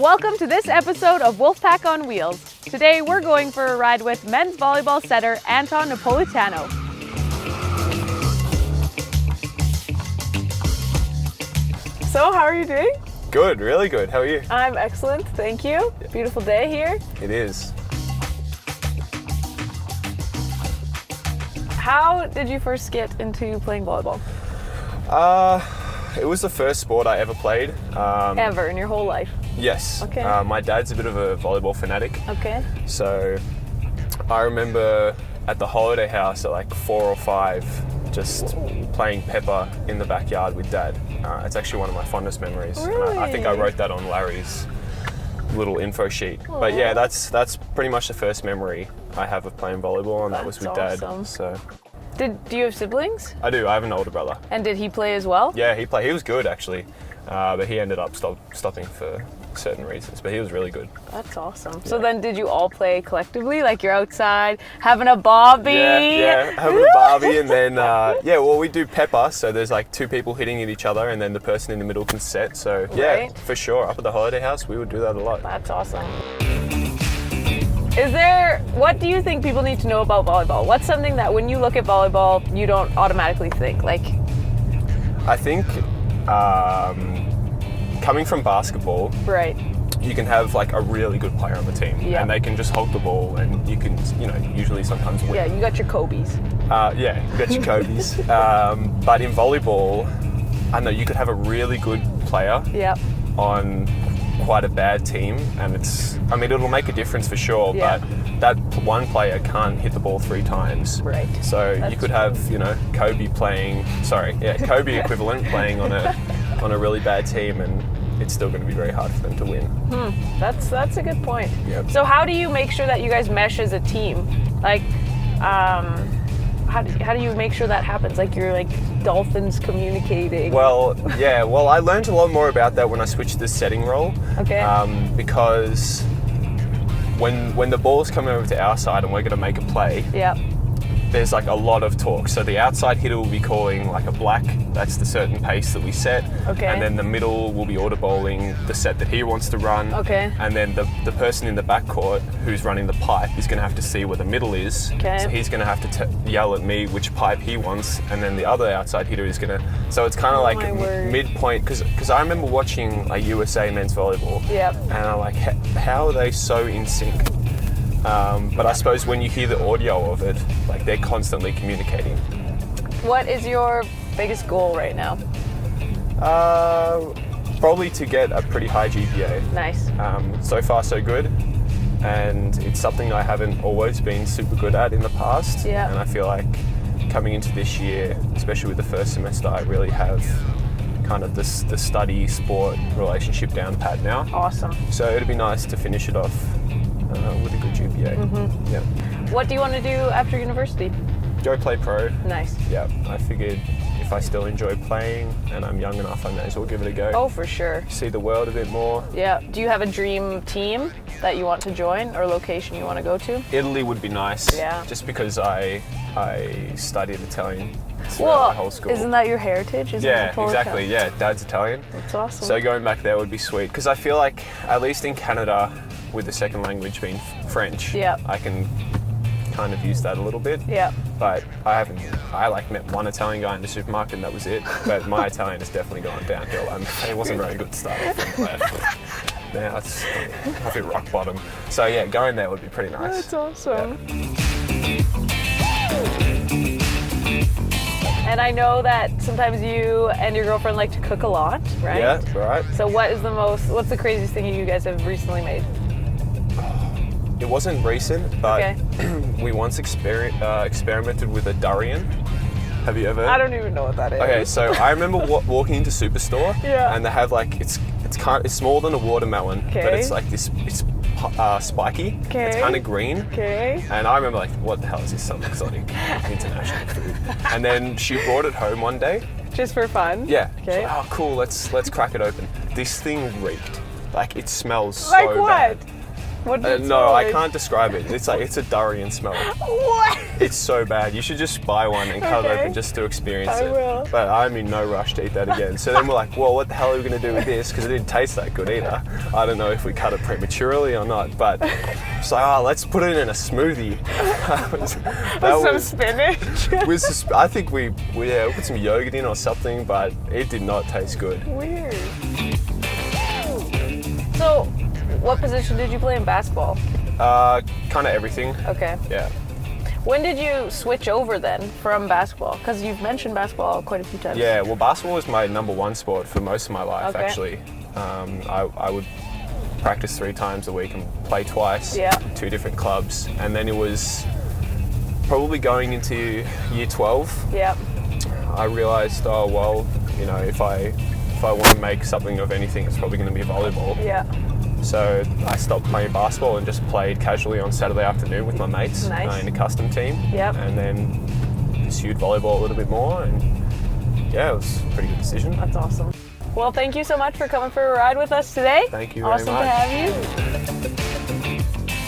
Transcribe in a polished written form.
Welcome to this episode of WolfPack on Wheels. Today we're going for a ride with men's volleyball setter Anton Napolitano. So, how are you doing? Good, really good. How are you? I'm excellent, thank you. Beautiful day here. It is. How did you first get into playing volleyball? It was the first sport I ever played. Ever in your whole life? Yes. Okay. My dad's a bit of a volleyball fanatic. Okay. So I remember at the holiday house at like 4 or 5, just playing pepper in the backyard with Dad. It's actually one of my fondest memories. Really? And I think I wrote that on Larry's little info sheet. Aww. But yeah, that's pretty much the first memory I have of playing volleyball, and that was with awesome. Dad. So Do you have siblings? I do. I have an older brother. And did he play as well? Yeah, he played. He was good actually, but he ended up stopping for certain reasons. But he was really good. That's awesome. So then did you all play collectively? Like you're outside having a bobby? Yeah, having a barbie, and then well, we do pepper. So there's like 2 people hitting at each other, and then the person in the middle can set. So yeah, Right. for sure. Up at the holiday house, we would do that a lot. That's awesome. What do you think people need to know about volleyball? What's something that when you look at volleyball, you don't automatically think? Like, I think coming from basketball, right. you can have like a really good player on the team, Yeah. and they can just hold the ball, and you can, usually sometimes win. Yeah, you got your Kobe's. You got your Kobe's. But in volleyball, I know you could have a really good player Yep. on quite a bad team, and it'll make a difference for sure, Yeah. but that one player can't hit the ball 3 times. Right. So That's you could true. have, Kobe Kobe equivalent playing on a really bad team, and it's still going to be very hard for them to win. That's a good point. Yep. So how do you make sure that you guys mesh as a team? Like, how do you make sure that happens? Like you're like dolphins communicating. Well, I learned a lot more about that when I switched to setting role. Okay. Because when the ball's coming over to our side and we're going to make a play, Yeah. there's like a lot of talk. So the outside hitter will be calling like a black, that's the certain pace that we set. Okay. And then the middle will be auto bowling the set that he wants to run. Okay. And then the person in the backcourt who's running the pipe is going to have to see where the middle is. Okay. So he's going to have to yell at me which pipe he wants, and then the other outside hitter is going to. So it's kind of like my word. midpoint, because I remember watching like USA men's volleyball. Yep. And I'm like, how are they so in sync? But I suppose when you hear the audio of it, like they're constantly communicating. What is your biggest goal right now? Probably to get a pretty high GPA. Nice. So far so good, and it's something I haven't always been super good at in the past. Yeah. And I feel like coming into this year, especially with the first semester, I really have kind of the study sport relationship down pat now. Awesome. So it'd be nice to finish it off with a good GPA. Mm-hmm. Yeah. What do you want to do after university? Go play pro. Nice. Yeah, I figured if I still enjoy playing and I'm young enough, I may as well give it a go. Oh, for sure. See the world a bit more. Yeah. Do you have a dream team that you want to join or location you want to go to? Italy would be nice. Yeah. Just because I studied Italian throughout my whole school. Isn't that your heritage? Exactly. Yeah, Dad's Italian. That's awesome. So going back there would be sweet, because I feel like at least in Canada, with the second language being French, Yeah. I can kind of use that a little bit. Yeah. But I met one Italian guy in the supermarket and that was it. But my Italian has definitely gone downhill. It wasn't very good to start with, but now it's I hit rock bottom. So yeah, going there would be pretty nice. That's awesome. And I know that sometimes you and your girlfriend like to cook a lot, right? Yeah, right. So what's the craziest thing you guys have recently made? It wasn't recent, but Okay. we once experimented with a durian. Have you ever? I don't even know what that is. Okay, so I remember walking into Superstore, Yeah. and they have like it's smaller than a watermelon, but Okay. it's like it's spiky. Okay. It's kind of green. Okay. And I remember like, what the hell is this? Some exotic international food. And then she brought it home one day. Just for fun? Yeah. Okay. She's like, oh, cool. Let's crack it open. This thing reeked. Like it smells so Like what? bad. What did it No, smell I like? can't describe it. It's a durian smell. What? It's so bad. You should just buy one and cut it Okay. open just to experience I it. will. But I'm in no rush to eat that again. So then we're like, well, what the hell are we going to do with this? Because it didn't taste that good either. I don't know if we cut it prematurely or not, but it's like, let's put it in a smoothie. Some spinach. I think we put some yogurt in or something, but it did not taste good. Weird. So, what position did you play in basketball? Kind of everything. Okay. Yeah. When did you switch over then from basketball? Because you've mentioned basketball quite a few times. Yeah, well, basketball was my number one sport for most of my life, Okay. actually. I would practice 3 times a week and play twice, Yeah. 2 different clubs. And then it was probably going into year 12, Yep. I realized, oh, well, you know, if I want to make something of anything, it's probably going to be volleyball. Yeah. So I stopped playing basketball and just played casually on Saturday afternoon with my mates Nice. in a custom team. Yep. And then pursued volleyball a little bit more, and yeah, it was a pretty good decision. That's awesome. Well, thank you so much for coming for a ride with us today. Thank you very Awesome much. to have you.